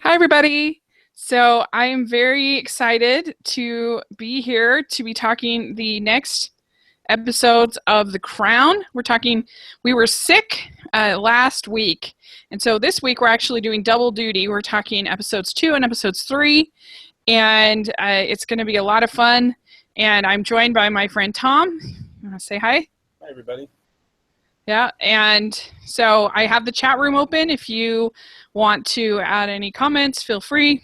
Hi, everybody. So I am very excited to be here to be talking the next episodes of The Crown. We were sick last week. And so this week we're actually doing double duty. We're talking episodes 2 and episodes 3. And it's going to be a lot of fun. And I'm joined by my friend Tom. You want to say hi? Hi, everybody. Yeah, and so I have the chat room open. If you want to add any comments, feel free.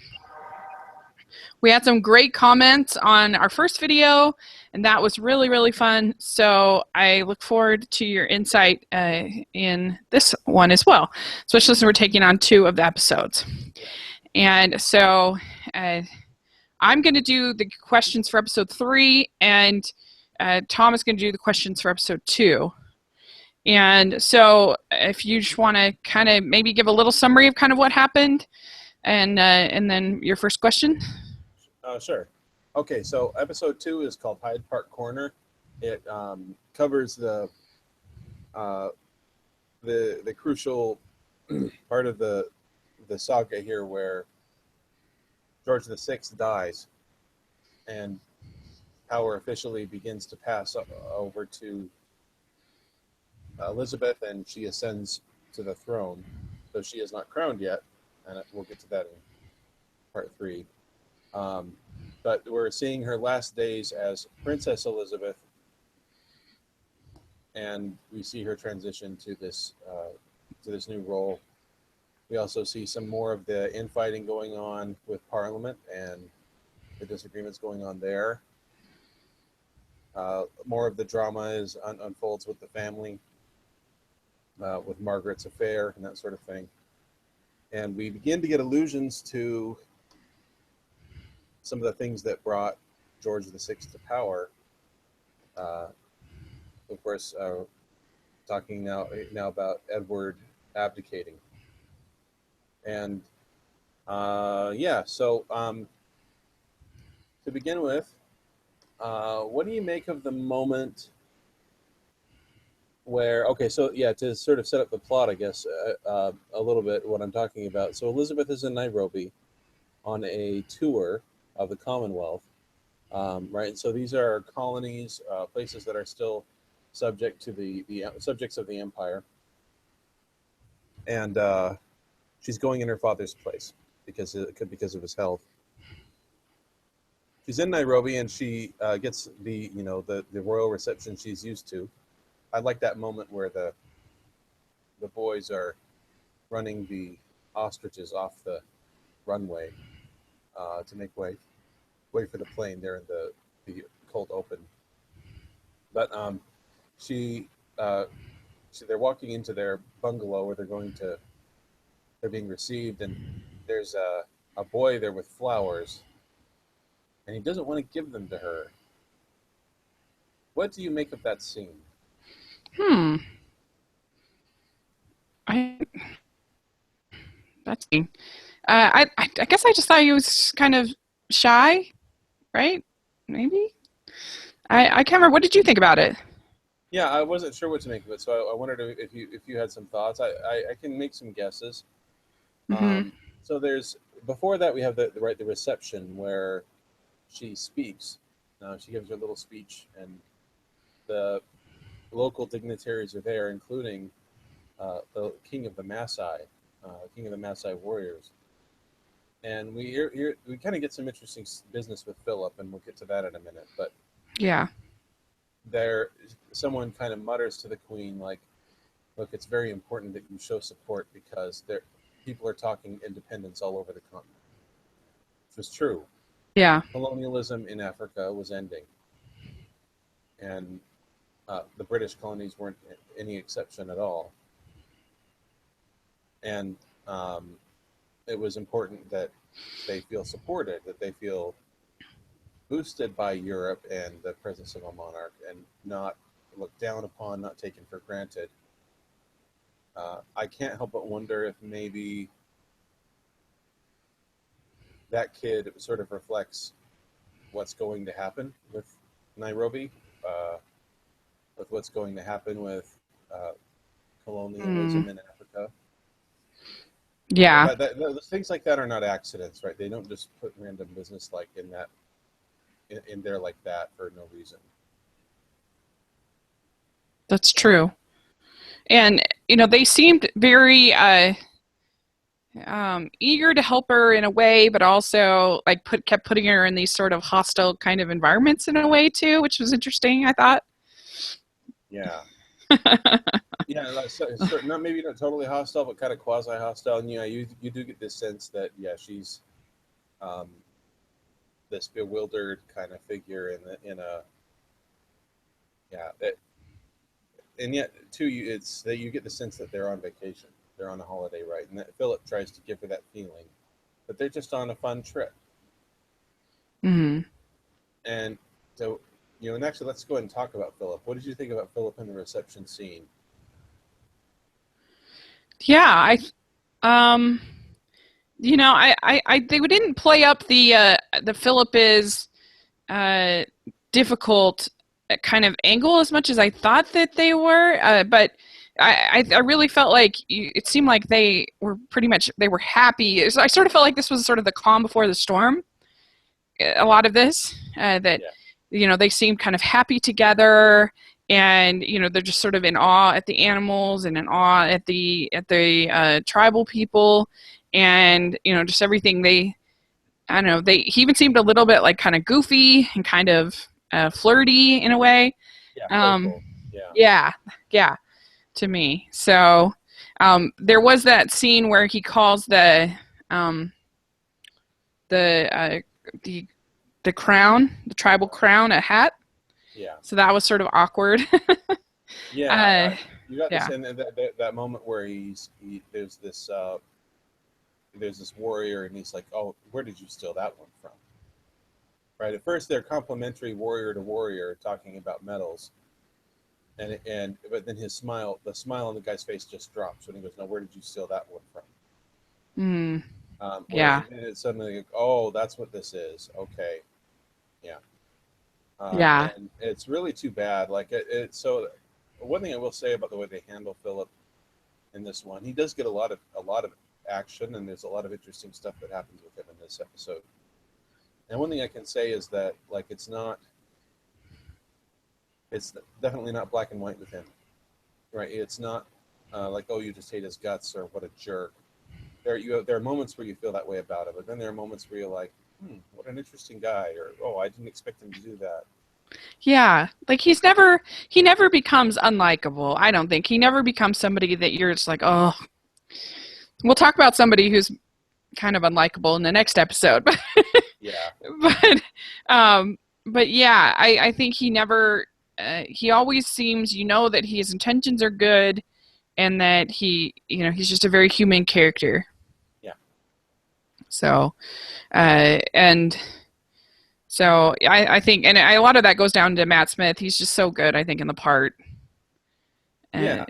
We had some great comments on our first video, and that was really, really fun. So I look forward to your insight in this one as well, especially since we're taking on 2 of the episodes. And so I'm going to do the questions for episode 3, and Tom is going to do the questions for episode 2. And so if you just want to kind of maybe give a little summary of kind of what happened, and then your first question. Sure. Okay, so episode 2 is called Hyde Park Corner. It covers the crucial part of the saga here, where George VI dies, and power officially begins to pass over to Elizabeth, and she ascends to the throne. So she is not crowned yet, and we'll get to that in part 3. But we're seeing her last days as Princess Elizabeth, and we see her transition to this new role. We also see some more of the infighting going on with Parliament and the disagreements going on there. More of the drama unfolds with the family, with Margaret's affair and that sort of thing. And we begin to get allusions to some of the things that brought George VI to power. Of course, talking now about Edward abdicating. And so to begin with, what do you make of the moment where, to sort of set up the plot, I guess, a little bit, what I'm talking about. So Elizabeth is in Nairobi on a tour of the Commonwealth, right? And so these are colonies, places that are still subject to the subjects of the empire. And she's going in her father's place because of his health. She's in Nairobi, and she gets the royal reception she's used to. I like that moment where the boys are running the ostriches off the runway to make way for the plane. They're in the cold open. But they're walking into their bungalow where they're being received, and there's a boy there with flowers, and he doesn't want to give them to her. What do you make of that scene? That's I guess I just thought he was kind of shy, right? Maybe. I can't remember. What did you think about it? Yeah, I wasn't sure what to make of it, so I wondered if you had some thoughts. I can make some guesses. Mm-hmm. So before that we have the reception where she speaks. She gives her little speech, and the local dignitaries are there, including the King of the Maasai, warriors. And we kind of get some interesting business with Philip, and we'll get to that in a minute. But Yeah. Someone kind of mutters to the Queen, like, "Look, it's very important that you show support because people are talking independence all over the continent," which was true. Yeah. Colonialism in Africa was ending, and the British colonies weren't any exception at all. And it was important that they feel supported, that they feel boosted by Europe and the presence of a monarch, and not looked down upon, not taken for granted. I can't help but wonder if maybe that kid sort of reflects what's going to happen with Nairobi, with what's going to happen with colonialism in Africa. Yeah, Those things like that are not accidents, right? They don't just put random business like in there like that for no reason. that's true. And they seemed very eager to help her in a way, but also like kept putting her in these sort of hostile kind of environments in a way too, which was interesting, I thought. Yeah. Yeah, not maybe not totally hostile, but kind of quasi hostile. And yeah, you do get this sense that yeah, she's um, this bewildered kind of figure in a yeah. And yet too, it's that you get the sense that they're on vacation, they're on a holiday, right? And that Philip tries to give her that feeling, but they're just on a fun trip. Hmm. And so, and actually, let's go ahead and talk about Philip. What did you think about Philip in the reception scene? Yeah, um, I they didn't play up the Philip is uh, difficult kind of angle as much as I thought that they were. But I really felt like it seemed like they were pretty much they were happy. I sort of felt like this was sort of the calm before the storm. A lot of this that Yeah, they seemed kind of happy together, and they're just sort of in awe at the animals and in awe at the tribal people, and just everything they I don't know. He even seemed a little bit like kind of goofy and kind of flirty in a way. yeah, Um, playful. Yeah, yeah, yeah, to me. So there was that scene where he calls um, the uh, the the crown, the tribal crown, a hat. yeah, So that was sort of awkward. yeah. uh, You got this, yeah, and that moment where there's this warrior, and he's like, "Oh, where did you steal that one from?" Right. At first, they're complimentary warrior to warrior, talking about medals, and but then the smile on the guy's face just drops when he goes, "No, where did you steal that one from?" mm, Where yeah, and then it's suddenly like, "Oh, that's what this is." Okay, yeah. yeah, And it's really too bad. Like so. One thing I will say about the way they handle Philip in this one, he does get a lot of action, and there's a lot of interesting stuff that happens with him in this episode. And one thing I can say is that like it's definitely not black and white with him, right? It's not like, oh, you just hate his guts or what a jerk. There are moments where you feel that way about him, but then there are moments where you're like, what an interesting guy, or oh, I didn't expect him to do that. yeah. Like he never becomes unlikable. I don't think he never becomes somebody that you're just like, oh. We'll talk about somebody who's kind of unlikable in the next episode, but Yeah, but but yeah, I think he never he always seems that his intentions are good, and that he's just a very human character. yeah, So and so I think, and a lot of that goes down to Matt Smith. He's just so good, I think, in the part. Uh, yeah.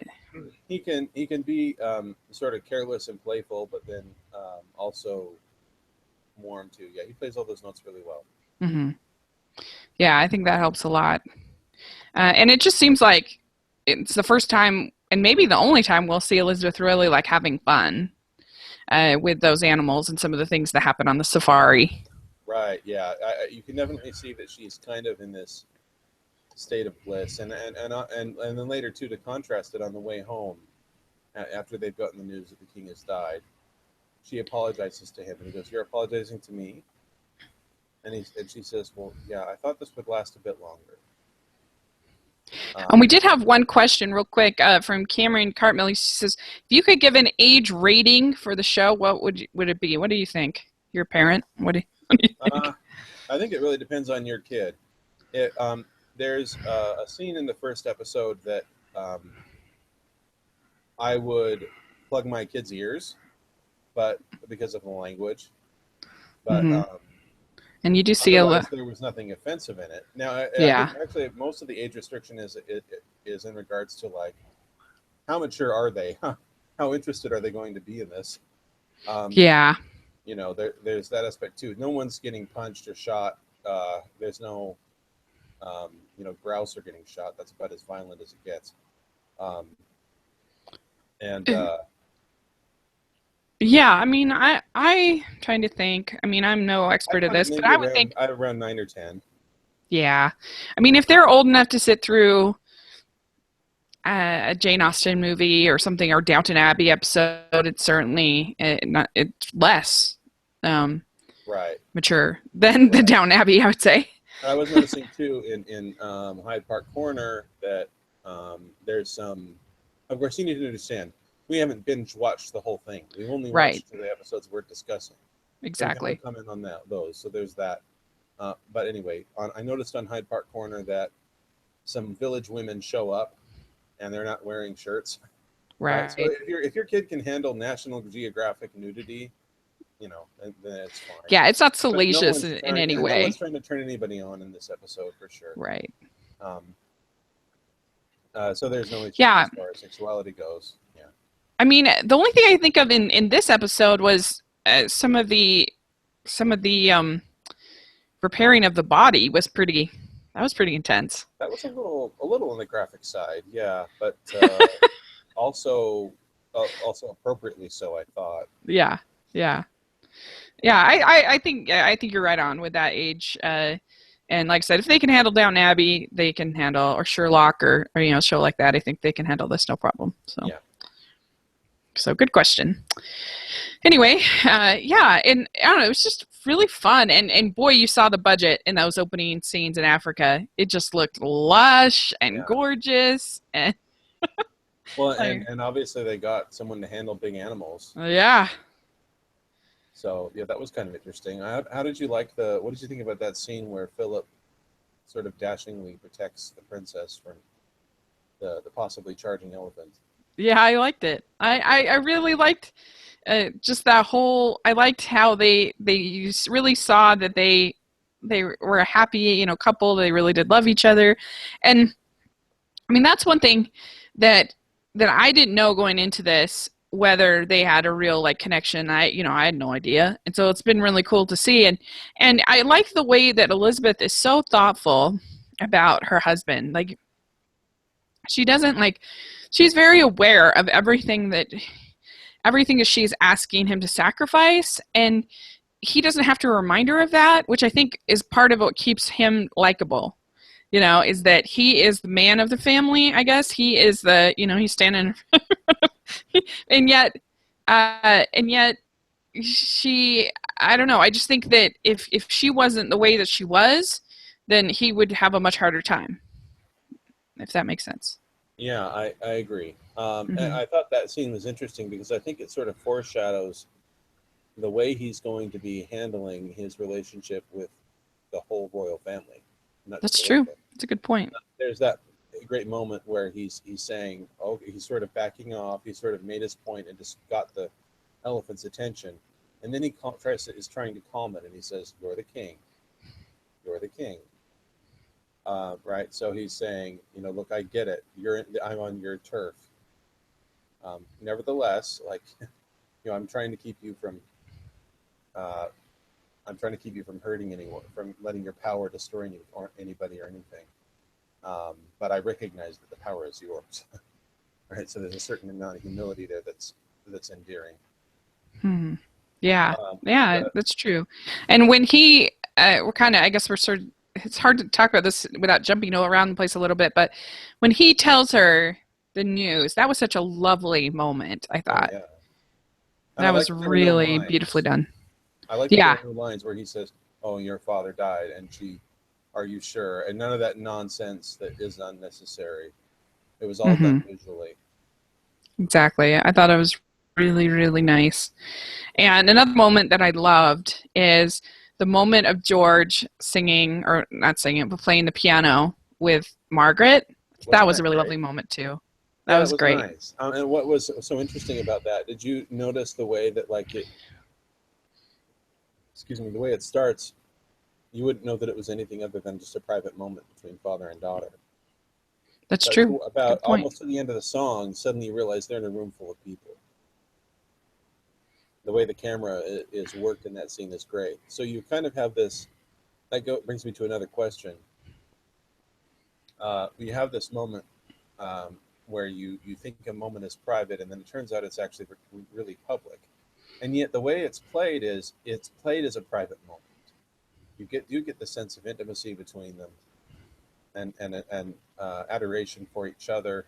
He can be sort of careless and playful, but then also warm too. Yeah, he plays all those notes really well. mm-hmm. Yeah, I think that helps a lot. And it just seems like it's the first time, and maybe the only time, we'll see Elizabeth really like having fun with those animals and some of the things that happen on the safari. Right. Yeah. You can definitely see that she's kind of in this state of bliss, and then later too, to contrast it, on the way home, after they've gotten the news that the king has died, she apologizes to him, and he goes, "You're apologizing to me?" And she says, "Well, yeah, I thought this would last a bit longer." And we Um, did have one question real quick from Cameron Cartmill. He says, if you could give an age rating for the show, what would it be? What do you think? You're a parent. What do you think? uh, I think it really depends on your kid. There's a scene in the first episode that um, I would plug my kids' ears, but because of the language. But Hmm. And you do see otherwise, there was nothing offensive in it. Now, I think yeah, actually most of the age restriction is in regards to like how mature are they? How interested are they going to be in this? Um, yeah. there's that aspect too. No one's getting punched or shot. There's no, grouse are getting shot. That's about as violent as it gets. Um, and Yeah, I mean, I trying to think. I mean, I'm no I expert at put it this, but maybe I would think, around 9 or 10. yeah. I mean, if they're old enough to sit through a Jane Austen movie or something, or Downton Abbey episode, it's certainly it's less um, Right. mature than the Right. Downton Abbey, I would say. And I was noticing too in Hyde Park Corner that there's some. Of course, you need to understand we haven't binge watched the whole thing. We've only Right, watched the episodes we're discussing, so we can only exactly. comment on those. So there's that. But anyway, I noticed on Hyde Park Corner that some village women show up and they're not wearing shirts. Right. So Right. if your kid can handle National Geographic nudity, then it's fine. Yeah, it's not But no salacious one's in trying. any Yeah, no one's way. trying to turn anybody on in this episode for sure. Right. Um, so there's no issues Yeah. as far as sexuality goes. Yeah. I mean, the only thing I think of in this episode was some of the repairing of the body was pretty. That was pretty intense. That was a little on the graphic side, yeah, but also also appropriately so, I thought. Yeah. Yeah. Yeah, I think you're right on with that age. And like I said, if they can handle Downton Abbey, they can handle or Sherlock or a show like that. I think they can handle this no problem. Yeah. So good question. Anyway, yeah, and I don't know, it was just really fun. And boy, you saw the budget in those opening scenes in Africa. It just looked lush and Yeah. gorgeous, and Well, and obviously they got someone to handle big animals. yeah. So yeah, that was kind of interesting. How did you like what did you think about that scene where Philip sort of dashingly protects the princess from the possibly charging elephant? Yeah, I liked it. I really liked just that whole. I liked how they really saw that they were a happy couple. They really did love each other, and I mean that's one thing that I didn't know going into this whether they had a real like connection. I had no idea, and so it's been really cool to see. And I like the way that Elizabeth is so thoughtful about her husband. Like she doesn't like she's very aware of everything that she's asking him to sacrifice, and he doesn't have to remind her of that, which I think is part of what keeps him likable. Is that he is the man of the family. I guess he is he's standing, and yet she. I don't know. I just think that if she wasn't the way that she was, then he would have a much harder time. If that makes sense. Yeah, I agree. And Mm-hmm. I thought that scene was interesting because I think it sort of foreshadows the way he's going to be handling his relationship with the whole royal family. Not just That's true. Elizabeth. That's a good point. There's that great moment where he's saying, "Oh," he's sort of backing off. He sort of made his point and just got the elephant's attention, and then he is trying to calm it, and he says, "You're the king. You're the king." Right. So he's saying, look, I get it. I'm on your turf. Nevertheless, like, I'm trying to keep you from. I'm trying to keep you from hurting anyone, from letting your power destroy anybody or anything. But I recognize that the power is yours. Right. So there's a certain amount of humility there that's endearing. Hmm. Yeah, But, that's true. And when we're kind of, I guess we're sort of, it's hard to talk about this without jumping around the place a little bit, but when he tells her the news, that was such a lovely moment, I thought. yeah. And I That was like there were no really lines. beautifully done. I like Yeah. the lines where he says, "Oh, your father died," and she, "Are you sure?" And none of that nonsense that is unnecessary. It was all done visually. Exactly. I thought it was really, really nice. And another moment that I loved is the moment of George singing, or not singing, but playing the piano with Margaret. That Wasn't was that a really great? lovely moment too. That Yeah, that was was great. nice. And what was so interesting about that? Did you notice the way that the way it starts? You wouldn't know that it was anything other than just a private moment between father and daughter. That's But true. about Good point. almost to the end of the song, suddenly you realize they're in a room full of people. The way the camera is worked in that scene is great. So you kind of have this. Brings me to another question. We have this moment where you think a moment is private, and then it turns out it's actually really public. and yet the way it's played is it's played as a private moment. You get the sense of intimacy between them, and adoration for each other,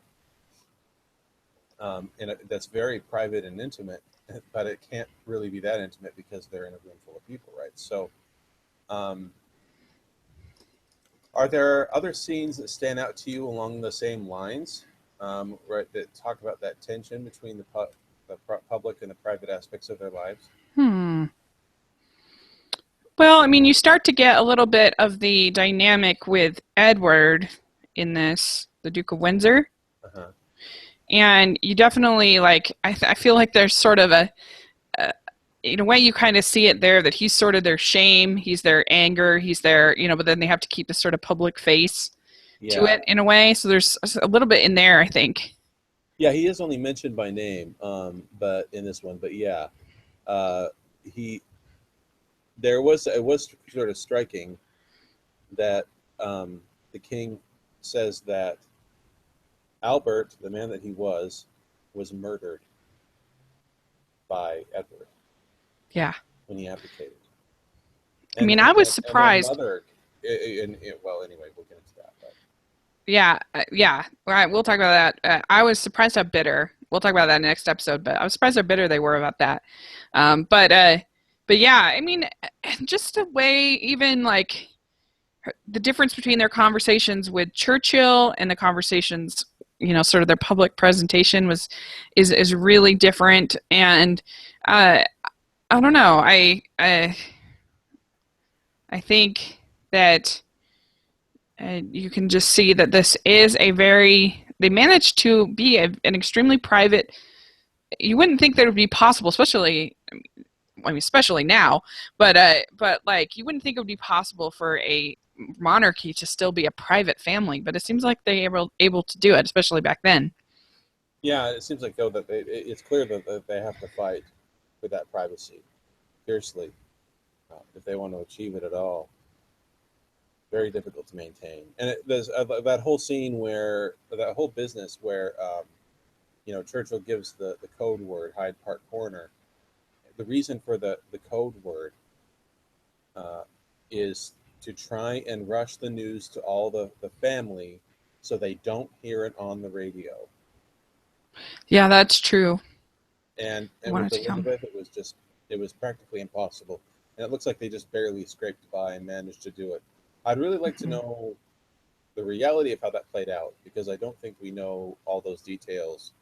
that's very private and intimate, but it can't really be that intimate because they're in a room full of people, right? So, um, are there other scenes that stand out to you along the same lines, right? That talk about that tension between the public and the private aspects of their lives? Hmm. Well, I mean, you start to get a little bit of the dynamic with Edward in this, the Duke of Windsor, Uh-huh. and you definitely like. I feel like there's sort of a in a way you kind of see it there that he's sort of their shame, he's their anger, he's their but then they have to keep this sort of public face to Yeah. it in a way. So there's a little bit in there, I think. Yeah, he is only mentioned by name, but in this one, but yeah, uh, he it was sort of striking that the king says that Albert, the man that he was murdered by Edward Yeah. when he abdicated. I mean, I was And their surprised. mother, well, anyway, we'll get into that. But Yeah, yeah. All right, we'll talk about that. I was surprised how bitter. We'll talk about that next episode, but I was surprised how bitter they were about that. But yeah, I mean, just the way even like the difference between their conversations with Churchill and the conversations, sort of their public presentation is really different. And I don't know. I think that you can just see that this is they managed to be an extremely private. You wouldn't think that it would be possible, especially, I mean, especially now, but like you wouldn't think it would be possible for a monarchy to still be a private family, but it seems like they were able to do it, especially back then. yeah, it seems like though that it's clear that they have to fight for that privacy fiercely if they want to achieve it at all. Very difficult to maintain. And there's that whole scene where that whole business where Churchill gives the code word Hyde Park Corner. The reason for the code word uh, is to try and rush the news to all the family so they don't hear it on the radio. Yeah, that's true. I And with wanted to come. Elizabeth, it was practically impossible. And it looks like they just barely scraped by and managed to do it. I'd really like to Mhm. know the reality of how that played out because I don't think we know all those details.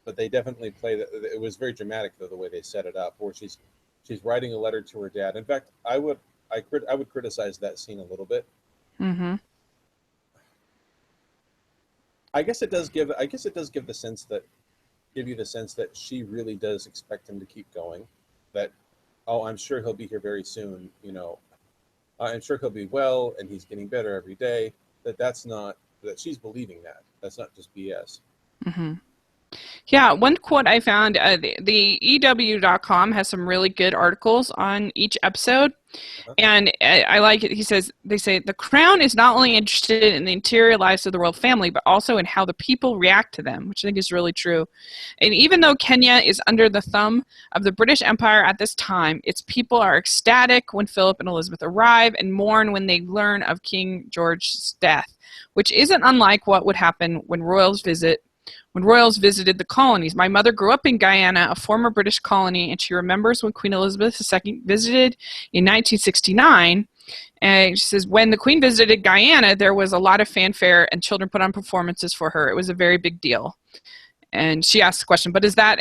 But they definitely play that. It was very dramatic though the way they set it up, where she's writing a letter to her dad. In fact, I would criticize that scene a little bit. Mhm. I guess it does give you the sense that she really does expect him to keep going. That, oh, I'm sure he'll be here very soon. I'm sure he'll be well, and he's getting better every day. That she's believing that. That's not just BS. Mhm. Yeah, one quote I found, the EW.com has some really good articles on each episode. Huh? And I like it. They say, the crown is not only interested in the interior lives of the royal family, but also in how the people react to them, which I think is really true. And even though Kenya is under the thumb of the British Empire at this time, its people are ecstatic when Philip and Elizabeth arrive and mourn when they learn of King George's death, which isn't unlike what would happen when royals visited the colonies. My mother grew up in Guyana, a former British colony, and she remembers when Queen Elizabeth II visited in 1969. And she says, when the Queen visited Guyana, there was a lot of fanfare and children put on performances for her. It was a very big deal. And she asked the question, but is that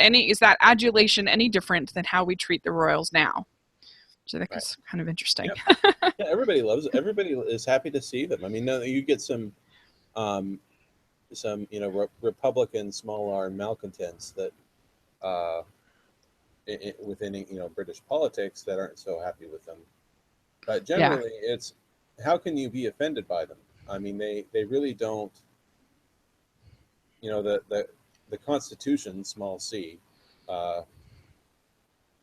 adulation any different than how we treat the royals now? Which I think Right. is kind of interesting. Yep. Yeah. Everybody loves it. Everybody is happy to see them. I mean, you get um, Republican small r malcontents that uh, within British politics that aren't so happy with them. But Yeah. generally, it's how can you be offended by them? I mean, they really don't. The Constitution, small c, uh,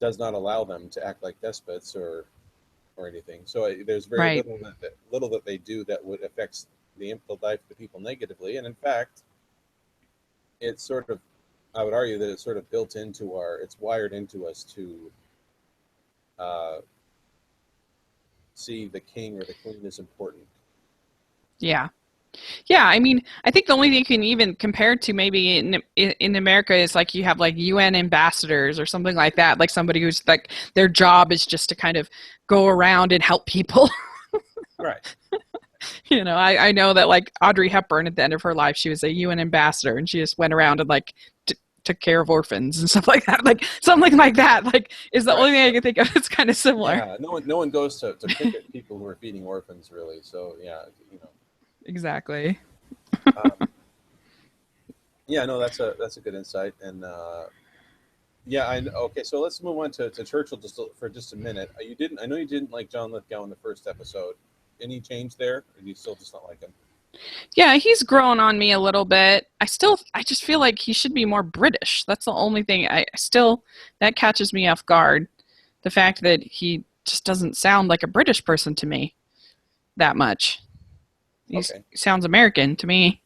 does not allow them to act like despots or anything. So there's very Right. little that they do that would affect the life of the people negatively. And in fact, it's sort of I would argue that it's sort of built into it's wired into us to uh, see the king or the queen as important. Yeah. Yeah, I mean, I think the only thing you can even compare to maybe in America is like you have like UN ambassadors or something like that, like somebody who's like their job is just to kind of go around and help people. Right. I know that like Audrey Hepburn at the end of her life, she was a UN ambassador and she just went around and like took care of orphans and stuff like that. Like something like that, like is the Right. only thing I can think of. It's kind of similar. Yeah. No one goes to pick at people who are feeding orphans, really. So yeah, Exactly. Um, yeah. No, that's a good insight. And yeah, okay. So let's move on to Churchill for just a minute. You didn't. I know you didn't like John Lithgow in the first episode. Any change there, or do you still just not like him? Yeah, he's grown on me a little bit. I just feel like he should be more British. That's the only thing that catches me off guard. The fact that he just doesn't sound like a British person to me that much. He sounds American to me.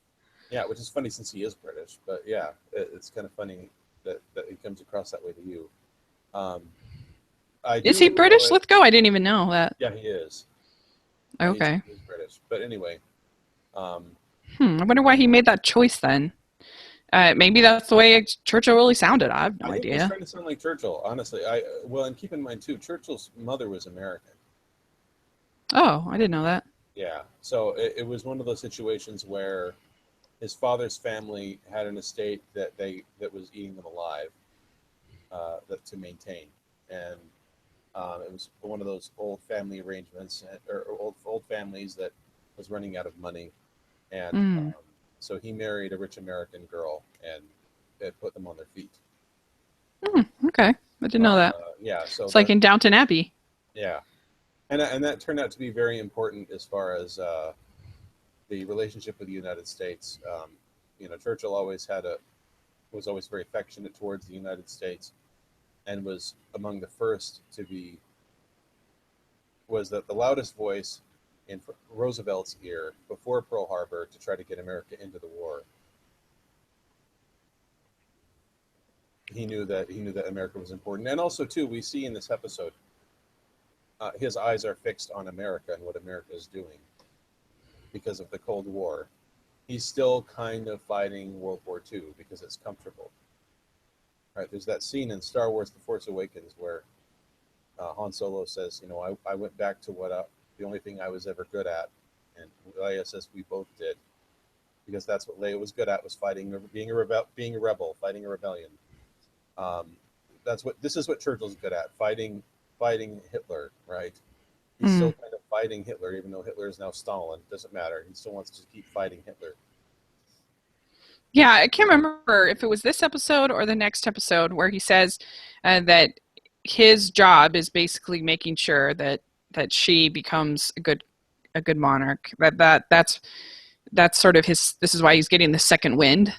Yeah, which is funny since he is British. But yeah, it's kind of funny that he comes across that way to you. Is he British, Lithgow? I didn't even know that. Yeah, he is. Okay. He's British. But anyway. I wonder why he made that choice then. Maybe that's the way Churchill really sounded. I have no idea. He's trying to sound like Churchill, honestly. And keep in mind too, Churchill's mother was American. Oh, I didn't know that. Yeah, so it was one of those situations where his father's family had an estate that was eating them alive, to maintain, and it was one of those old family arrangements or old families that was running out of money, and so he married a rich American girl, and it put them on their feet. Okay, I didn't know that. Yeah, so it's like in Downton Abbey. Yeah, and that turned out to be very important as far as the relationship with the United States. Churchill was always very affectionate towards the United States, and was among the first to was the loudest voice in Roosevelt's ear before Pearl Harbor to try to get America into the war. He knew that America was important, and also too, we see in this episode, his eyes are fixed on America and what America is doing because of the Cold War. He's still kind of fighting World War II because it's comfortable. Right? There's that scene in Star Wars: The Force Awakens where Han Solo says, I went back to the only thing I was ever good at, and Leia says we both did, because that's what Leia was good at, was fighting, being a rebel, fighting a rebellion. This is what Churchill's good at, fighting Hitler, right? He's still kind of fighting Hitler, even though Hitler is now Stalin. It doesn't matter. He still wants to keep fighting Hitler. Yeah, I can't remember if it was this episode or the next episode where he says that his job is basically making sure that she becomes a good monarch. That's sort of his. This is why he's getting the second wind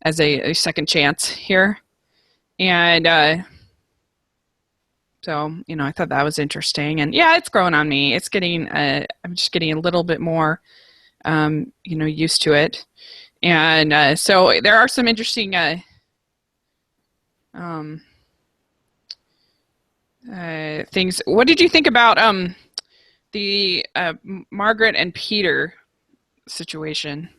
as a second chance here, and so I thought that was interesting. And yeah, it's growing on me. It's getting. I'm just getting a little bit more, used to it, and so there are some interesting. Things. What did you think about the Margaret and Peter situation?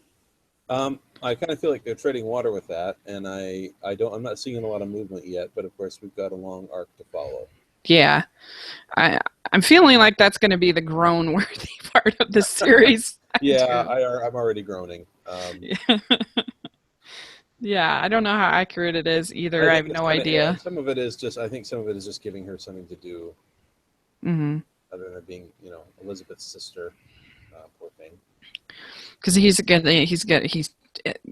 I kind of feel like they're treading water with that, and I'm not seeing a lot of movement yet, but of course we've got a long arc to follow. Yeah, I'm feeling like that's going to be the groan-worthy part of the series. Yeah, I'm already groaning. Yeah, I don't know how accurate it is either. I have no idea. Some of it is just giving her something to do, other than being, Elizabeth's sister. Poor thing. Because he's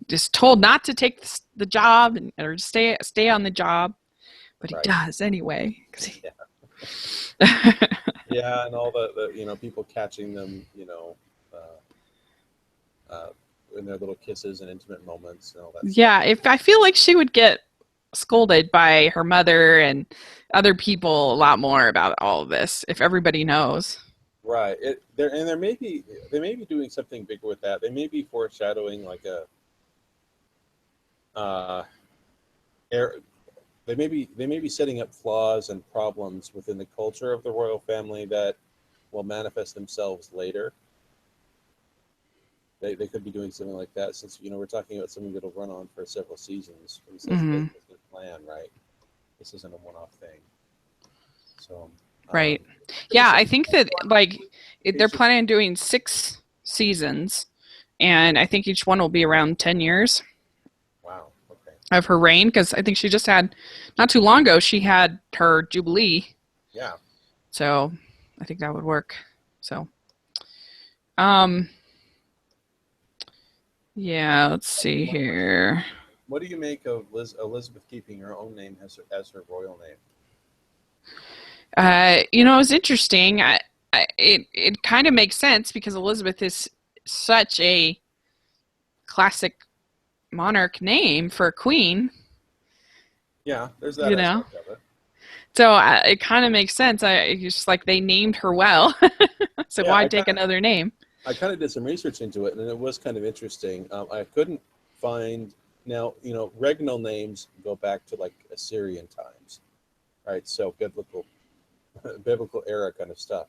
just told not to take the job or stay on the job, but he does anyway. Yeah, and all the people catching them, in their little kisses and intimate moments and all that. Yeah, if I feel like she would get scolded by her mother and other people a lot more about all of this if everybody knows. Right. They may be doing something bigger with that. They may be foreshadowing like er, they may be setting up flaws and problems within the culture of the royal family that will manifest themselves later. They could be doing something like that, since we're talking about something that'll run on for several seasons. This is Hmm. the plan, right? This isn't a one-off thing. So, Right. Yeah, interesting. I think that like they're Patience. planning on doing 6 seasons, and I think each one will be around 10 years Wow. Okay. of her reign, because I think she just had, not too long ago, she had her jubilee. Yeah. So I think that would work. So, um, yeah, let's see here. What do you make of Elizabeth keeping her own name as her royal name? It was interesting. It kind of makes sense because Elizabeth is such a classic monarch name for a queen. Yeah, there's that You know, aspect of it. so it kind of makes sense. It's just like they named her well, so Yeah, why take another name? I kind of did some research into it, and it was kind of interesting. I couldn't find now. Regnal names go back to like Assyrian times, right? So biblical era kind of stuff,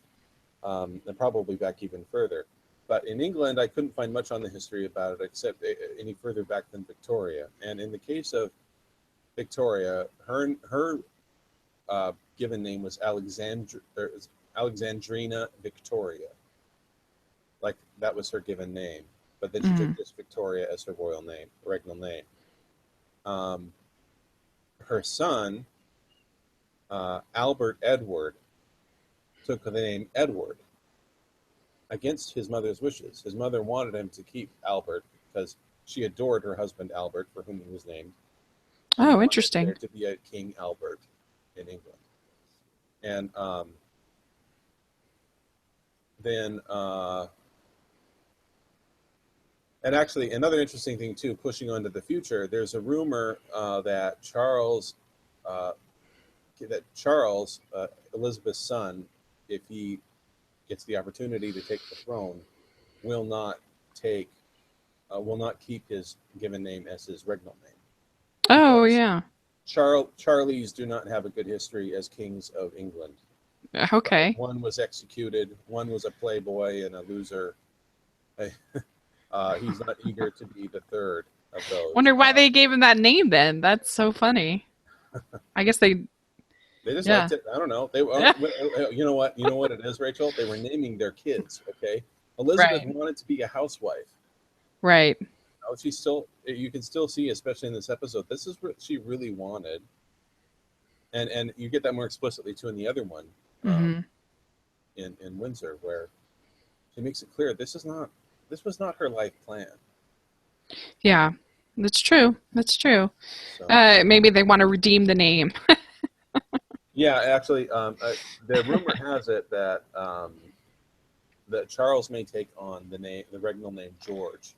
and probably back even further. But in England, I couldn't find much on the history about it, except any further back than Victoria. And in the case of Victoria, her given name was Alexandrina Victoria. Like that was her given name, but then she Mm. took just Victoria as her royal name, regnal name. Um, Her son, Albert Edward, took the name Edward against his mother's wishes. His mother wanted him to keep Albert because she adored her husband Albert, for whom he was named, and Oh, wanted there interesting. to be a King Albert in England. And then and actually, another interesting thing too, pushing on to the future, there's a rumor uh, that Charles, Elizabeth's son, if he gets the opportunity to take the throne, will not take, will not keep his given name as his regnal name, Oh, because yeah. Charlies do not have a good history as kings of England. Right? Okay. One was executed. One was a playboy and a loser. He's not eager to be the third of those. Wonder why they gave him that name then. That's so funny. I guess they, They just yeah. liked it. I don't know. They, Yeah. you know what? You know what it is, Rachel? They were naming their kids. Okay, Elizabeth Right. wanted to be a housewife. Right. She still, you can still see, especially in this episode, this is what she really wanted, and you get that more explicitly too in the other one, Hmm. in Windsor, where she makes it clear this was not her life plan. Yeah. That's true. That's true. So Maybe they want to redeem the name. yeah, actually, the rumor has it that Charles may take on the regnal name George.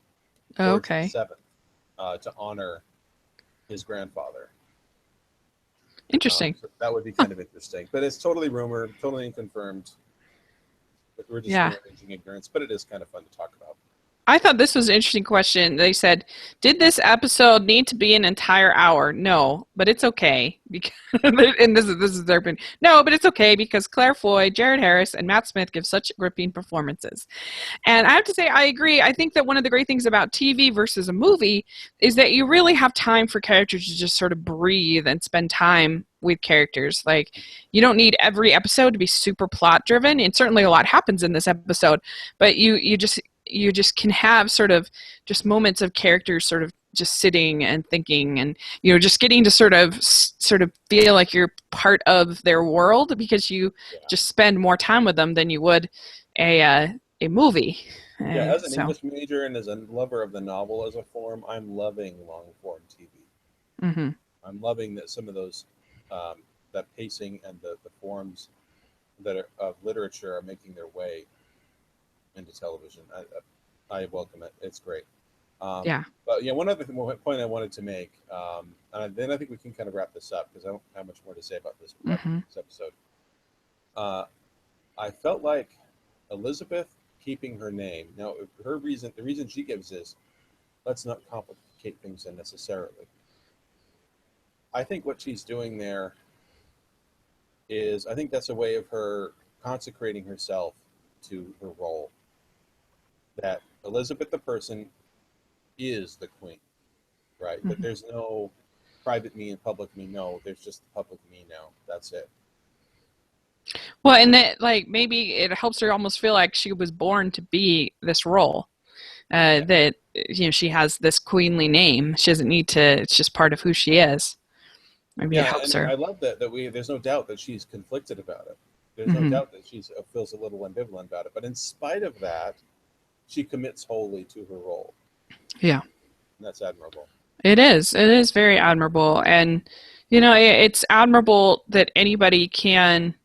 Oh, George okay. VII, to honor his grandfather. Interesting. So that would be kind of interesting, but it's totally rumored, totally unconfirmed. But we're just Yeah. rearranging ignorance, but it is kind of fun to talk about. I thought this was an interesting question. They said, "Did this episode need to be an entire hour?" No, but it's okay because, and this is their opinion. No, but it's okay because Claire Foy, Jared Harris, and Matt Smith give such gripping performances. And I have to say, I agree. I think that one of the great things about TV versus a movie is that you really have time for characters to just sort of breathe and spend time with characters. Like, you don't need every episode to be super plot driven, and certainly a lot happens in this episode, but you just can have sort of just moments of characters sort of just sitting and thinking, and just getting to sort of feel like you're part of their world because you Yeah. just spend more time with them than you would a movie. Yeah, as an So, English major and as a lover of the novel as a form, I'm loving long form TV. hmm I'm loving that some of those, that pacing and the forms that are of literature are making their way into television. I welcome it. It's great. yeah. But yeah, one other point I wanted to make, and then I think we can kind of wrap this up because I don't have much more to say about this, hmm episode. I felt like Elizabeth keeping her name. Now, the reason she gives is, let's not complicate things unnecessarily. I think what she's doing there is, I think that's a way of her consecrating herself to her role. That Elizabeth the person is the queen, right? That Mhm. there's no private me and public me. No, there's just the public me now. That's it. Well, and that like maybe it helps her almost feel like she was born to be this role. Yeah. That she has this queenly name. She doesn't need to. It's just part of who she is. Maybe it Yeah, helps and her. I love that we there's no doubt that she's conflicted about it. There's no Hmm. doubt that she's feels a little ambivalent about it. But in spite of that, she commits wholly to her role. Yeah, And that's admirable. it is. It is very admirable, and it's admirable that anybody can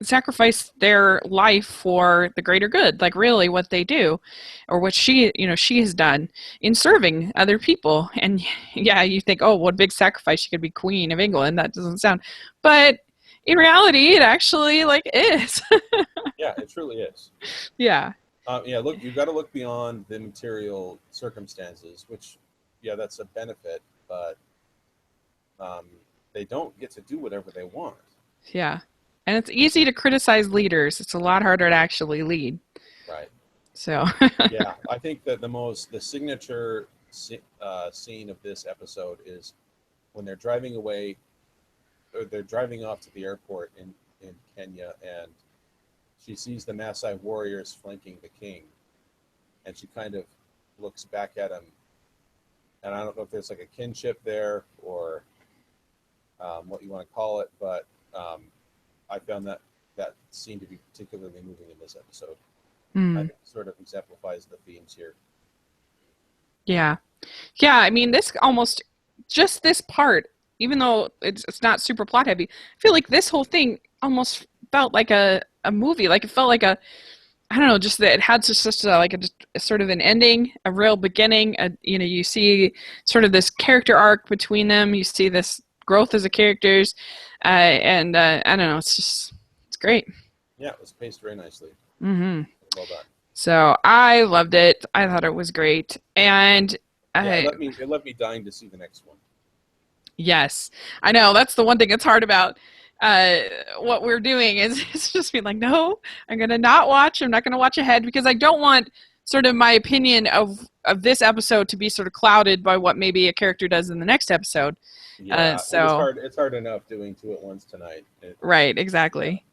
sacrifice their life for the greater good, like really what they do, or what she has done in serving other people. And yeah, you think, oh, what a big sacrifice, she could be queen of England. That doesn't sound, but in reality it actually like is. Yeah, it truly is. Yeah. Yeah, look, you've got to look beyond the material circumstances, which, yeah, that's a benefit, but um, they don't get to do whatever they want. Yeah, and it's easy to criticize leaders. It's a lot harder to actually lead. Right. So Yeah, I think that the signature scene of this episode is when they're driving away, or they're driving off to the airport in Kenya, and she sees the Maasai warriors flanking the king, and she kind of looks back at him, and I don't know if there's like a kinship there or what you want to call it, but I found that scene to be particularly moving in this episode. I mm, think it sort of exemplifies the themes here. yeah. Yeah, I mean, this almost just this part, even though it's not super plot heavy, I feel like this whole thing almost felt like a movie. Like it felt like a, I don't know, just that it had just like a sort of an ending, a real beginning. You see sort of this character arc between them. You see this growth as a characters, and I don't know. It's great. Yeah, it was paced very nicely. Hmm. Well done. So I loved it. I thought it was great, and Yeah, I it left me dying to see the next one. yes, I know that's the one thing that's hard about uh, what we're doing is it's just being like, no, I'm gonna not watch. I'm not gonna watch ahead because I don't want sort of my opinion of this episode to be sort of clouded by what maybe a character does in the next episode. Yeah, and it's So hard. It's hard enough doing two at once tonight. right, Yeah. exactly.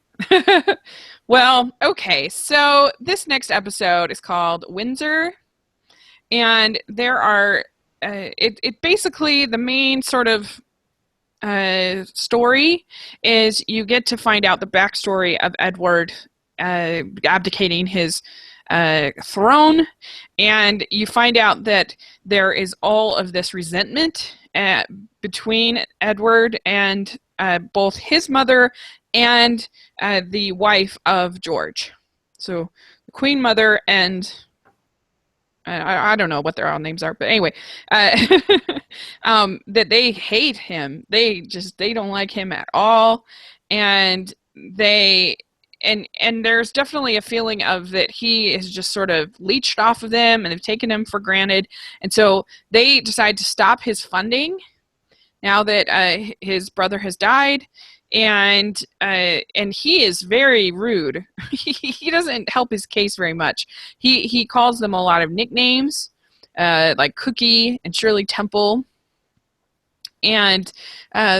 Well, okay. So this next episode is called Windsor, and there are it basically the main sort of story is you get to find out the backstory of Edward abdicating his throne, and you find out that there is all of this resentment between Edward and both his mother and the wife of George. So the Queen Mother and I don't know what their all names are, but anyway, uh, that they hate him. They don't like him at all, and they and there's definitely a feeling of that he is just sort of leached off of them, and they've taken him for granted, and so they decide to stop his funding now that his brother has died, and he is very rude. He doesn't help his case very much. He calls them a lot of nicknames, like Cookie and Shirley Temple. And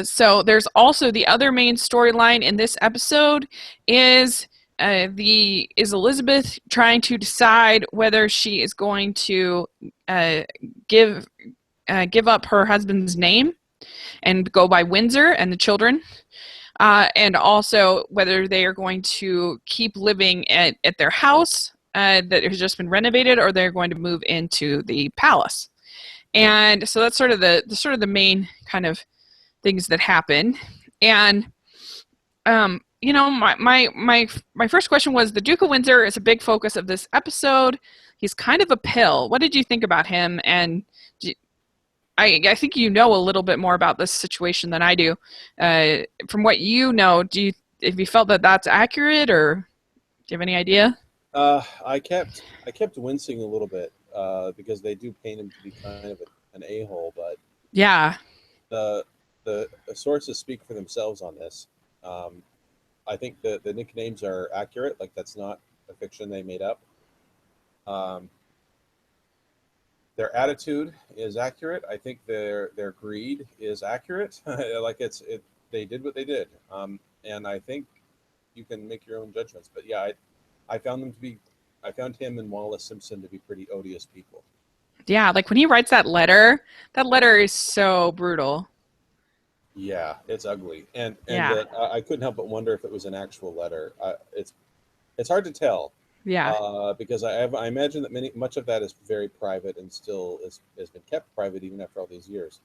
so there's also the other main storyline in this episode is is Elizabeth trying to decide whether she is going to uh, give give up her husband's name and go by Windsor and the children, and also whether they are going to keep living at their house that has just been renovated, or they're going to move into the palace. And so that's sort of the main kind of things that happen. And my first question was the Duke of Windsor is a big focus of this episode. He's kind of a pill. What did you think about him? And I think you know a little bit more about this situation than I do. From what you know, if you felt that that's accurate, or do you have any idea? I kept wincing a little bit because they do paint him to be kind of an a-hole, but Yeah. the the sources speak for themselves on this. Um, I think the nicknames are accurate. Like that's not a fiction they made up. Um, their attitude is accurate. I think their greed is accurate. Like they did what they did, and I think you can make your own judgments. But yeah, I found them to be, I found him and Wallace Simpson to be pretty odious people. Yeah, like when he writes that letter is so brutal. Yeah, it's ugly, and Yeah. that I couldn't help but wonder if it was an actual letter. It's hard to tell Yeah. because I imagine that much of that is very private and still has been kept private even after all these years.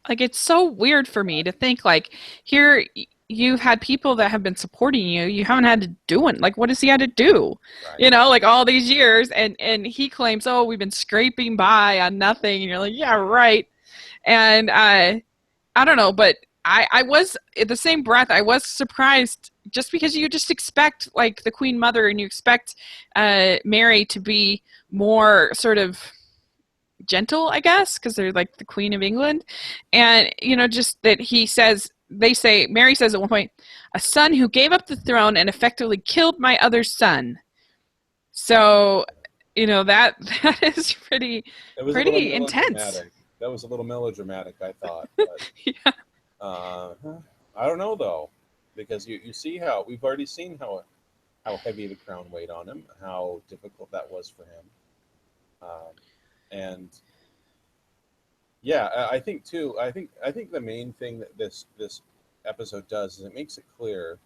Like it's so weird for me to think like here you've had people that have been supporting you. You haven't had to do it. Like what does he had to do? Right. You know, like all these years and he claims, "Oh, we've been scraping by on nothing." And you're like, "Yeah, right." And I don't know, but I was at the same breath I was surprised just because you just expect like the Queen Mother and you expect Mary to be more sort of gentle, I guess, because they're like the Queen of England. And, you know, just that he says, they say, Mary says at one point, a son who gave up the throne and effectively killed my other son. So, you know, that that is It was a little pretty intense. melodramatic. That was a little melodramatic, I thought. But Yeah. uh, I don't know though, because you see how we've already seen how heavy the crown weighed on him, how difficult that was for him, and yeah, I think too. I think the main thing that this episode does is it makes it clear.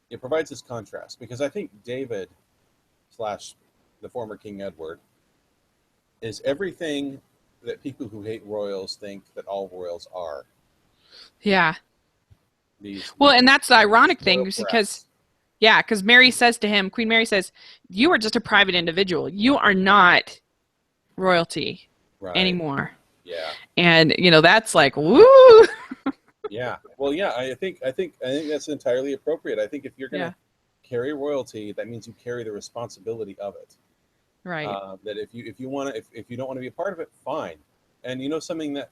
It provides this contrast because I think David slash the former King Edward is everything that people who hate royals think that all royals are. Yeah. These Well, these, and that's the these ironic thing spoiled because brats. yeah, because Mary says to him, Queen Mary says, "You are just a private individual. You are not royalty Right. anymore." Yeah. And you know that's like, woo. Yeah. Well, yeah. I think that's entirely appropriate. I think if you're going Yeah. to carry royalty, that means you carry the responsibility of it. Right. That if you want to if you don't want to be a part of it, fine. And you know something that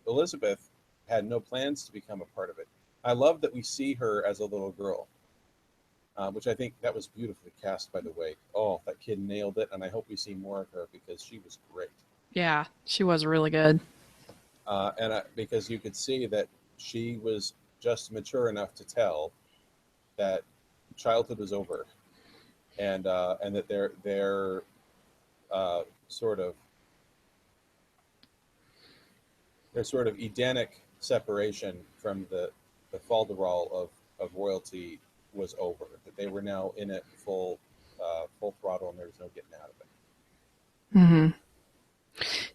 Elizabeth had no plans to become a part of it. I love that we see her as a little girl, which I think that was beautifully cast, by the way. Oh, that kid nailed it, and I hope we see more of her because she was great. Yeah, she was really good. Because you could see that she was just mature enough to tell that childhood was over, and that their uh, sort of their sort of Edenic separation from the falderal of royalty was over. That they were now in it full throttle, and there was no getting out of it. Hmm.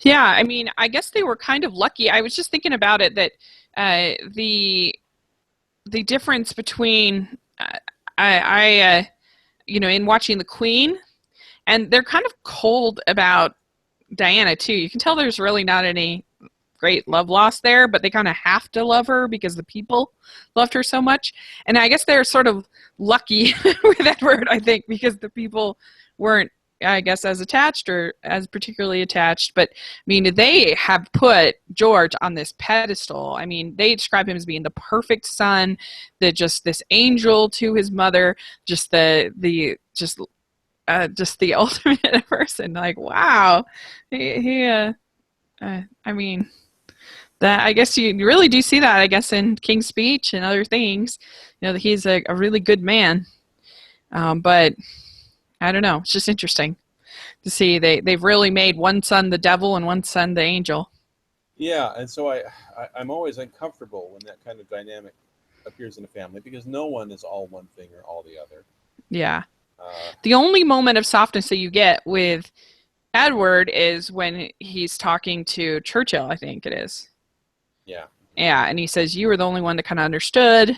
Yeah, I mean, I guess they were kind of lucky. I was just thinking about it that the difference between you know, in watching the Queen, and they're kind of cold about Diana too. You can tell there's really not any great love lost there, but they kind of have to love her because the people loved her so much. And I guess they're sort of lucky with Edward, I think, because the people weren't, I guess, as attached or as particularly attached. But I mean, they have put George on this pedestal. I mean, they describe him as being the perfect son, the just this angel to his mother, just just the ultimate person. Like, wow, I mean, that I guess you really do see that. I guess in King's Speech and other things, you know, that he's a really good man. But I don't know. It's just interesting to see they've really made one son the devil and one son the angel. Yeah, and so I'm always uncomfortable when that kind of dynamic appears in a family because no one is all one thing or all the other. Yeah. Uh, The only moment of softness that you get with Edward is when he's talking to Churchill. I think it is. yeah, Yeah, and he says you were the only one that kind of understood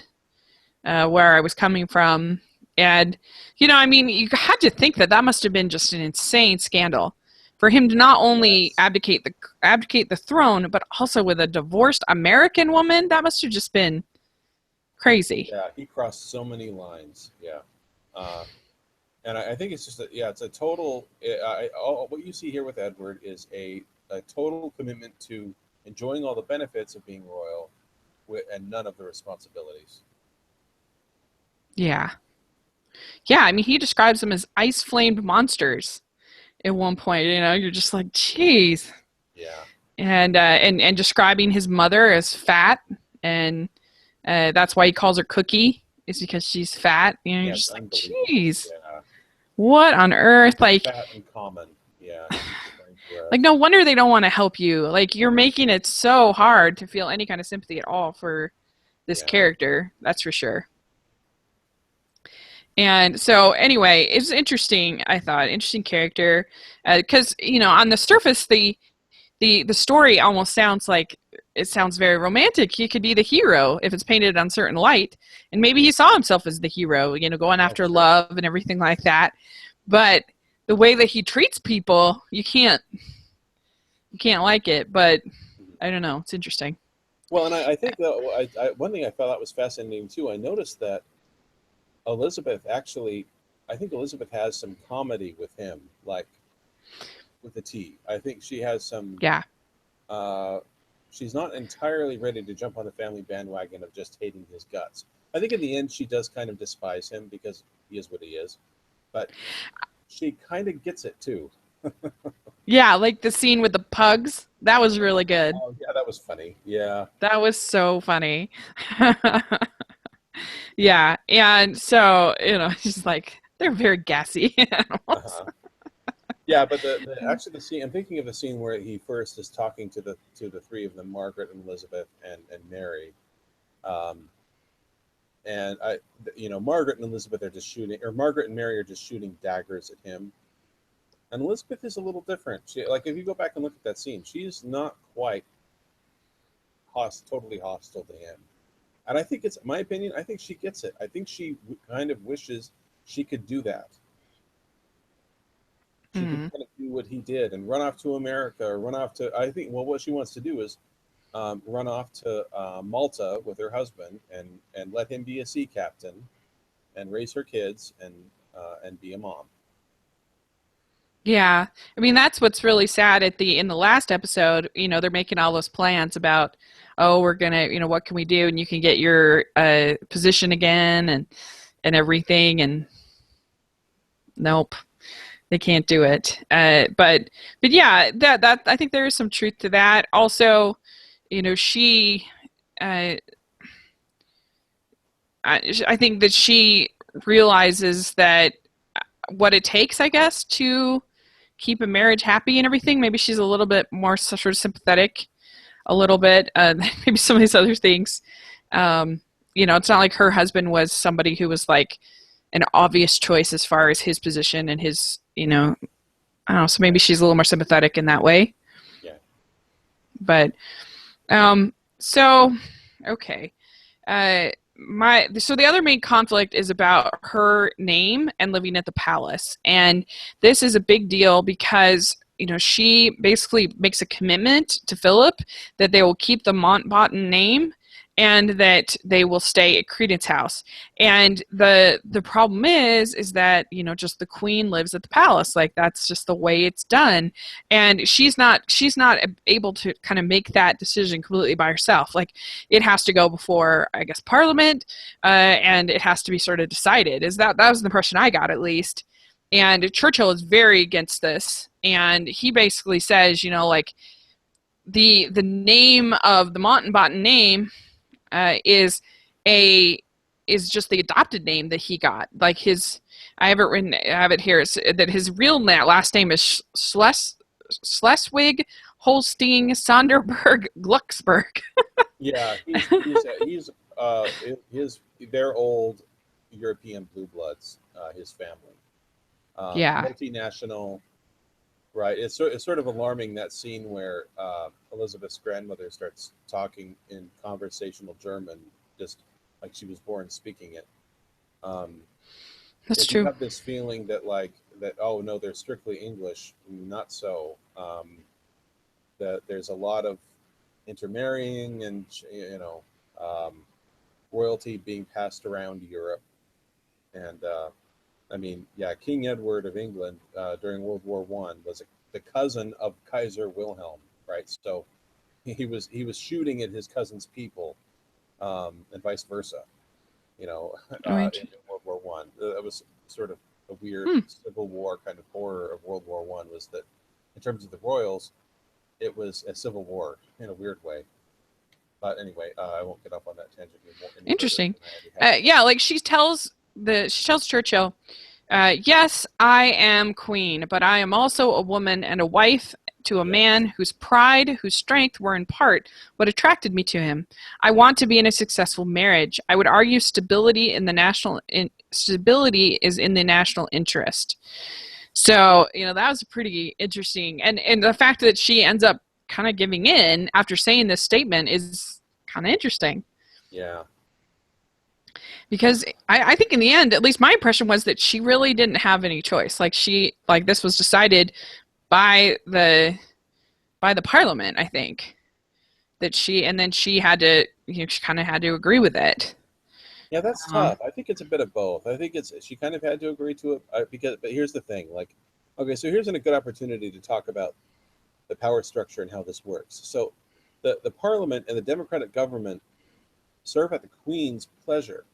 where I was coming from. And, you know, I mean, you had to think that that must have been just an insane scandal for him to not only yes, abdicate the throne, but also with a divorced American woman. That must have just been crazy. yeah. He crossed so many lines. Yeah, uh, and I think it's just yeah, it's a total. What you see here with Edward is a total commitment to enjoying all the benefits of being royal, and none of the responsibilities. Yeah. Yeah, I mean, he describes them as ice flamed monsters at one point. You're just like, geez. Yeah. And describing his mother as fat, and that's why he calls her Cookie, is because she's fat. Yeah, You're it's just like, unbelievable. geez, Yeah. what on earth? Fat and common. Yeah, he's referring to her Like, as. no wonder they don't want to help you. Like, you're making it so hard to feel any kind of sympathy at all for this Yeah. character. That's for sure. And so, anyway, it's interesting. I thought interesting character because on the surface, the story almost sounds like it sounds very romantic. He could be the hero if it's painted on certain light, and maybe he saw himself as the hero, going Oh, after sure. love and everything like that. But the way that he treats people, you can't like it. But Mhm. I don't know. It's interesting. Well, and I think that one thing I thought that was fascinating too. I noticed that Elizabeth actually, I think Elizabeth has some comedy with him, like with the T. I think she has some. Yeah. Uh, she's not entirely ready to jump on the family bandwagon of just hating his guts. I think in the end she does kind of despise him because he is what he is, but she kind of gets it too. Yeah, like the scene with the pugs. That was really good. Oh yeah, that was funny. Yeah. That was so funny. Yeah, and so she's like they're very gassy animals. Uh-huh. Yeah, but actually the scene, I'm thinking of the scene where he first is talking to the three of them, Margaret and Elizabeth and Mary. Um, and Margaret and Elizabeth are just shooting, or Margaret and Mary are just shooting daggers at him. And Elizabeth is a little different. If you go back and look at that scene, she's not quite totally hostile to him. And I think it's my opinion. I think she gets it. I think she kind of wishes she could do that. She could Mm. kind of do what he did and run off to America or run off to. I think. Well, what she wants to do is run off to Malta with her husband and let him be a sea captain and raise her kids and be a mom. Yeah. I mean, that's what's really sad in the last episode, they're making all those plans about, oh, we're going to, what can we do? And you can get your position again and everything. And nope, they can't do it. But yeah, that I think there is some truth to that. Also, she, uh, I think that she realizes that what it takes, I guess, to keep a marriage happy and everything. Maybe she's a little bit more sort of sympathetic, a little bit. Maybe some of these other things. It's not like her husband was somebody who was like an obvious choice as far as his position and his, I don't know. So maybe she's a little more sympathetic in that way. Yeah. But so okay. So the other main conflict is about her name and living at the palace, and this is a big deal because she basically makes a commitment to Philip that they will keep the Mountbatten name and that they will stay at Credence House. And the problem is that just the queen lives at the palace, like that's just the way it's done, and she's not able to kind of make that decision completely by herself. Like it has to go before, I guess, Parliament, and it has to be sort of decided. Is that was the impression I got, at least. And Churchill is very against this, and he basically says, like the name of the Mountbatten name is a is just the adopted name that he got. Like I have it written. I have it here. It's, that his real last name is Schleswig Holstein Sonderburg Glucksburg. Yeah, they're old European blue bloods. His family, Yeah. multinational. Right. It's sort of alarming, that scene where Elizabeth's grandmother starts talking in conversational German, just like she was born speaking it. Um, That's you true. have this feeling that oh no, they're strictly English. Not so. That there's a lot of intermarrying and um, royalty being passed around Europe, and I mean, yeah, King Edward of England during World War I was the cousin of Kaiser Wilhelm, right? So he was shooting at his cousin's people, and vice versa. You know, Right. in World War One. That was sort of a weird Hmm. Civil War kind of horror of World War One. Was that in terms of the royals, it was a civil war in a weird way. But anyway, I won't get off on that tangent any further Interesting. than I already have. Yeah, like she tells Churchill, yes, I am queen, but I am also a woman and a wife to a Yes. man whose pride, whose strength were in part what attracted me to him. I want to be in a successful marriage. I would argue stability is in the national interest. So, that was pretty interesting. And the fact that she ends up kind of giving in after saying this statement is kind of interesting. Yeah. Because I think in the end, at least my impression was that she really didn't have any choice. Like this was decided by the parliament, I think. And then she had to, she kind of had to agree with it. Yeah, that's tough. I think it's a bit of both. I think she kind of had to agree to it but here's the thing. Like, okay, so here's a good opportunity to talk about the power structure and how this works. So, the parliament and the democratic government serve at the queen's pleasure.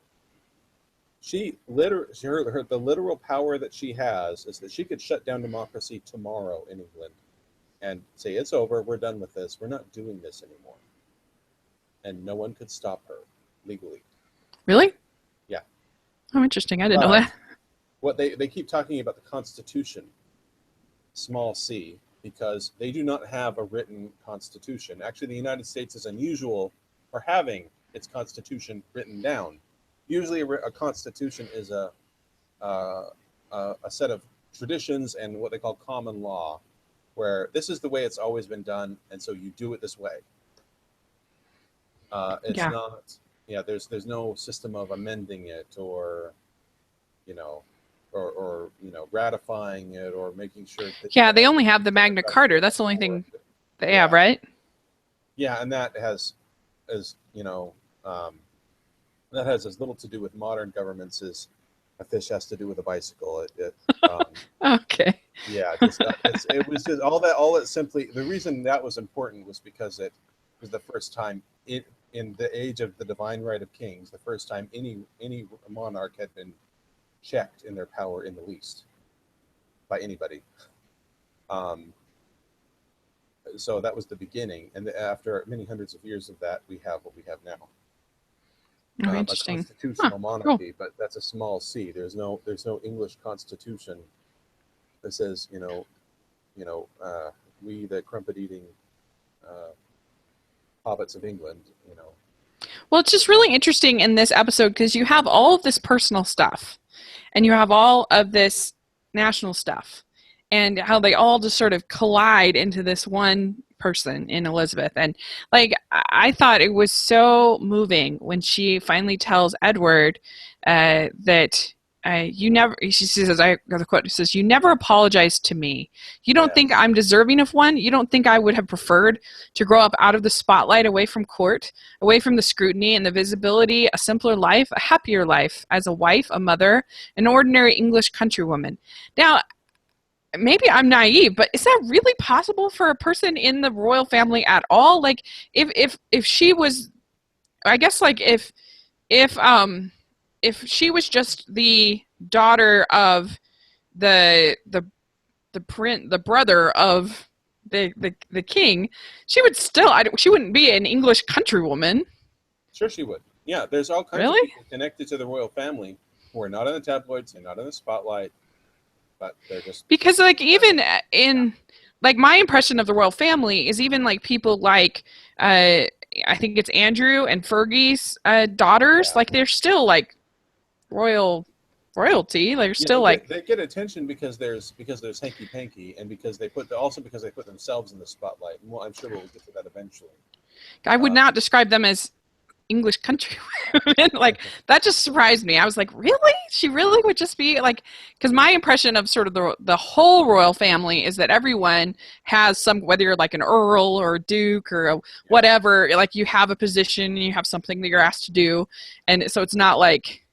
The literal power that she has is that she could shut down democracy tomorrow in England and say it's over. We're done with this. We're not doing this anymore, and no one could stop her legally. Really? Yeah. Oh, interesting. I didn't know that. What they keep talking about the Constitution, small c, because they do not have a written constitution. Actually, the United States is unusual for having its constitution written down. Usually, a constitution is a set of traditions and what they call common law, where this is the way it's always been done, and so you do it this way. It's not. Yeah, there's no system of amending it or ratifying it or making sure that. Yeah, they only have the Magna Carta. That's the only thing they have, right? Yeah, and that has as that has as little to do with modern governments as a fish has to do with a bicycle. Okay. Yeah, it was just all that simply. The reason that was important was because it was the first time in the age of the divine right of kings, the first time any monarch had been checked in their power in the least by anybody. So that was the beginning, and after many hundreds of years of that, we have what we have now. Oh, interesting. A constitutional monarchy, cool. But that's a small c. There's no English constitution that says we the crumpet eating hobbits of England. Well, it's just really interesting in this episode because you have all of this personal stuff and you have all of this national stuff and how they all just sort of collide into this one person in Elizabeth. And like, I thought it was so moving when she finally tells Edward that she says, I got the quote, it says, "You never apologized to me. You don't think I'm deserving of one? You don't think I would have preferred to grow up out of the spotlight, away from court, away from the scrutiny and the visibility, a simpler life, a happier life, as a wife, a mother, an ordinary English countrywoman?" Now, maybe I'm naive, but is that really possible for a person in the royal family at all? Like, if she was, I guess, like if she was just the daughter of the brother of the king, she would still, she wouldn't be an English countrywoman. Sure, she would. Yeah, there's all kinds of people connected to the royal family who are not in the tabloids, they're not in the spotlight, but they're just because like even in like my impression of the royal family is even like people like I think it's Andrew and Fergie's daughters, like they're still like royalty. They're still they get attention because there's hanky panky and because they put themselves in the spotlight. Well, I'm sure we'll get to that eventually. I would not describe them as English country women. Like that just surprised me. I was like, really? She really would just be like, because my impression of sort of the whole royal family is that everyone has some, whether you're like an earl or a duke or whatever, like you have a position, you have something that you're asked to do, and so it's not like,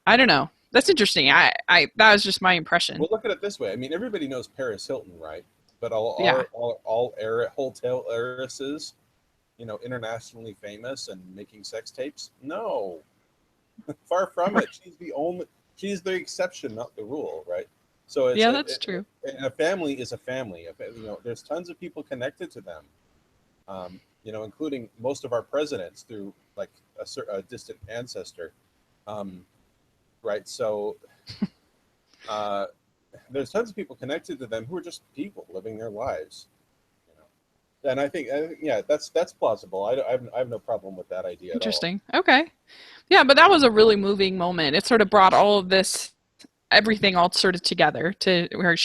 I don't know. That's interesting. I that was just my impression. Well, look at it this way. I mean, everybody knows Paris Hilton, right? but Yeah. hotel heiresses, internationally famous and making sex tapes? No, far from it. She's the exception, not the rule, right? So Yeah, that's true. a family is a family. There's tons of people connected to them, including most of our presidents through like a distant ancestor, um, right? So uh, there's tons of people connected to them who are just people living their lives, you know. And I think yeah, that's plausible. I have no problem with that idea at all. Interesting. Okay. Yeah, but that was a really moving moment. It sort of brought all of this, everything all sort of together to where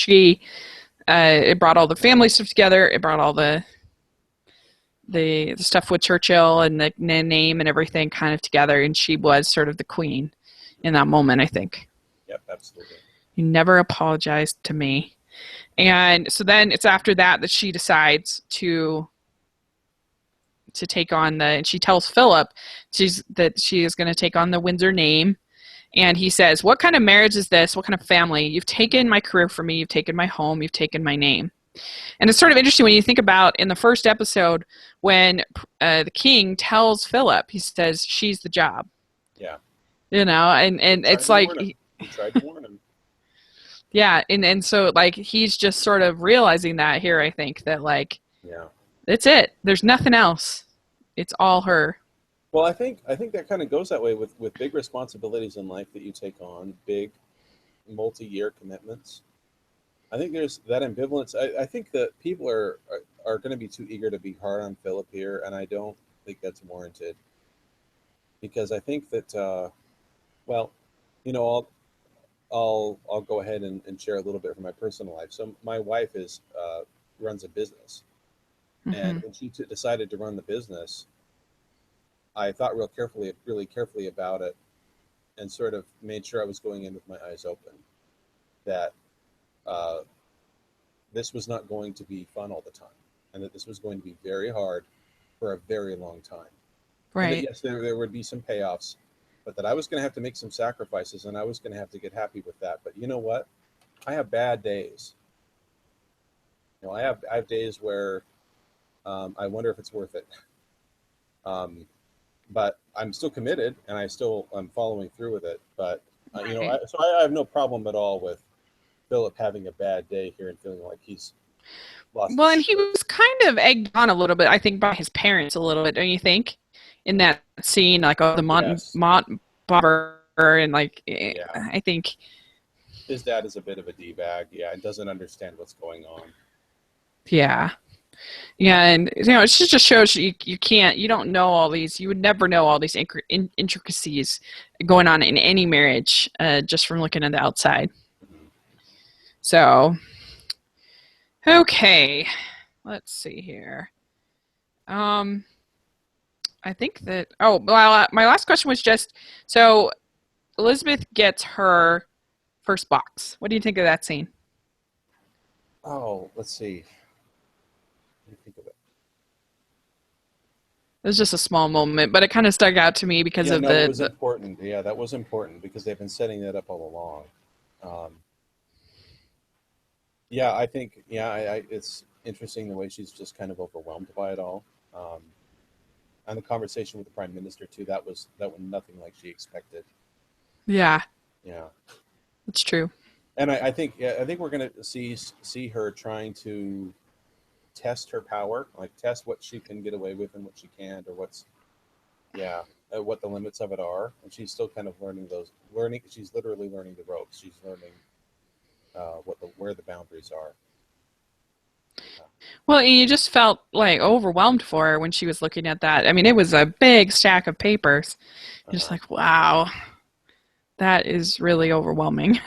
it brought all the family stuff together. It brought all the stuff with Churchill and the name and everything kind of together, and she was sort of the queen in that moment, I think. Yep, absolutely. You never apologized to me. And so then it's after that she decides to take on and she tells Philip that she is going to take on the Windsor name. And he says, "What kind of marriage is this? What kind of family? You've taken my career from me. You've taken my home. You've taken my name." And it's sort of interesting when you think about in the first episode when the king tells Philip, he says, "She's the job." Yeah. And it's like he tried to warn him. Yeah, and so like he's just sort of realizing that here. I think that like, yeah, that's it. There's nothing else. It's all her. Well, I think that kind of goes that way with big responsibilities in life that you take on, big multi-year commitments. I think there's that ambivalence. I think that people are going to be too eager to be hard on Philip here, and I don't think that's warranted, because I think that well, I'll go ahead and share a little bit from my personal life. So my wife runs a business, and when she decided to run the business, I thought really carefully about it, and sort of made sure I was going in with my eyes open, that this was not going to be fun all the time, and that this was going to be very hard for a very long time. Right. And that, yes, there would be some payoffs, but that I was going to have to make some sacrifices, and I was going to have to get happy with that. But you know what? I have bad days. I have days where I wonder if it's worth it. But I'm still committed, and I'm following through with it. But so I have no problem at all with Philip having a bad day here and feeling like he's lost. Well, and he was kind of egged on a little bit, I think, by his parents a little bit, don't you think? In that scene, like, the Mont Bobber, and like, yeah. I think his dad is a bit of a d-bag, and doesn't understand what's going on. Yeah, and it just shows you don't know all these. You would never know all these intricacies going on in any marriage just from looking at the outside. So, okay, let's see here. I think that. Oh, well, my last question was just so Elizabeth gets her first box. What do you think of that scene? Oh, let's see. What do you think of it? It was just a small moment, but it kind of stuck out to me because of that was important. Yeah, that was important because they've been setting that up all along. Yeah, I think it's interesting the way she's just kind of overwhelmed by it all. And the conversation with the Prime Minister too, that was nothing like she expected. Yeah. Yeah. That's true. And I think we're gonna see her trying to test her power, like test what she can get away with and what she can't, or what the limits of it are. And she's still kind of learning. She's literally learning the ropes. She's learning where the boundaries are. Well, you just felt like overwhelmed for her when she was looking at that. I mean, it was a big stack of papers. You're just like, wow, that is really overwhelming.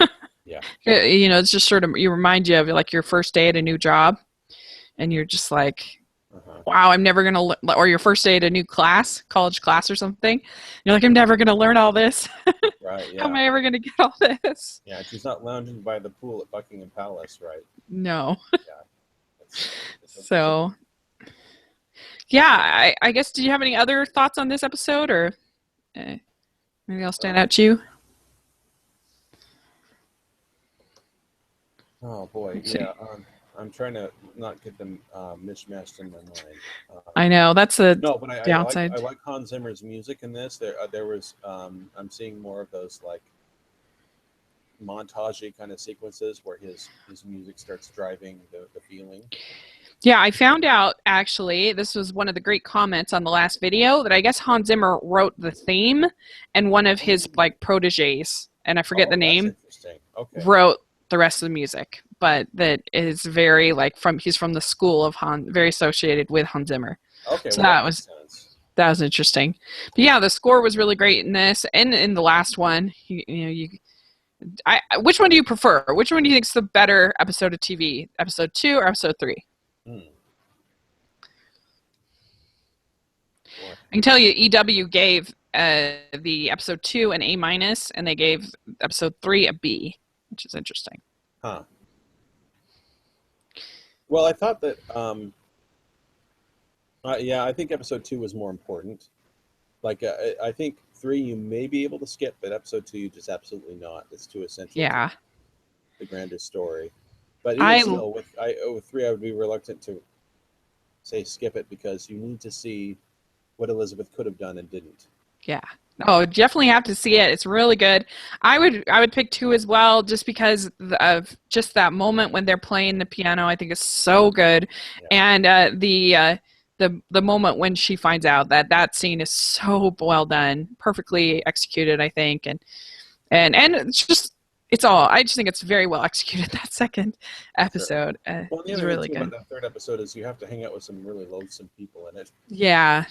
Yeah. It's just sort of, you remind you of like your first day at a new job, and you're just like, wow, I'm never going to, or your first day at a new college class or something. You're like, I'm never going to learn all this. Right, yeah. How am I ever going to get all this? Yeah, she's not lounging by the pool at Buckingham Palace, right? No. Yeah. So, yeah, I guess, do you have any other thoughts on this episode, or maybe I'll stand out to you? Oh, boy, yeah. I'm trying to not get them mishmashed in my mind. I know that's a No, but downside. I like Hans Zimmer's music in this. There was I'm seeing more of those like montage kind of sequences where his music starts driving the feeling. Yeah, I found out actually, this was one of the great comments on the last video, that I guess Hans Zimmer wrote the theme and one of his like proteges, and I forget the That's name, interesting. Okay. wrote the rest of the music, but that is very like he's from the school of very associated with Hans Zimmer. Okay. So Well, that was interesting. But yeah, the score was really great in this and in the last one. Which one do you prefer? Which one do you think is the better episode of TV? Episode 2 or episode 3? I can tell you, EW gave the episode 2 an A-, and they gave episode 3 a B, which is interesting. Huh. Well, I thought that, yeah, I think episode 2 was more important. Like, I think 3 you may be able to skip, but episode 2 you just absolutely not. It's too essential. Yeah. To the grander story. But even still, with 3, I would be reluctant to say skip it because you need to see what Elizabeth could have done and didn't. Yeah. Oh, definitely have to see it. It's really good. I would pick 2 as well, just because of just that moment when they're playing the piano. I think is so good, yeah. And the moment when she finds out that scene is so well done, perfectly executed, I think, and it's just I just think it's very well executed. That second episode is really good. That third episode is you have to hang out with some really loathsome people in it. Yeah.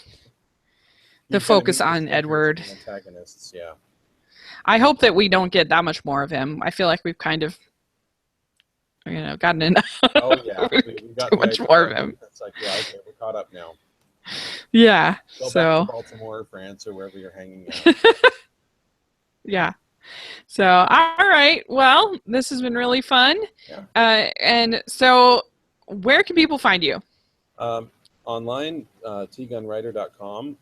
The focus on Edward. Antagonists, yeah. I hope that we don't get that much more of him. I feel like we've kind of, gotten enough. Oh yeah, we got too much more of him. It's like, yeah, okay, we're caught up now. Yeah. Go back to Baltimore, or France, or wherever you're hanging out. Yeah. So, all right. Well, this has been really fun. Yeah. And so, where can people find you? Online, tgunwriter.com.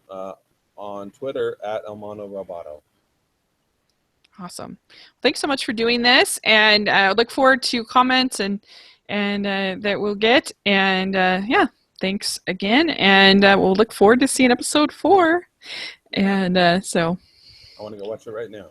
On Twitter at Elmano Roboto. Awesome. Thanks so much for doing this, and I look forward to comments and that we'll get. And yeah, thanks again, and we'll look forward to seeing episode 4. And so I want to go watch it right now.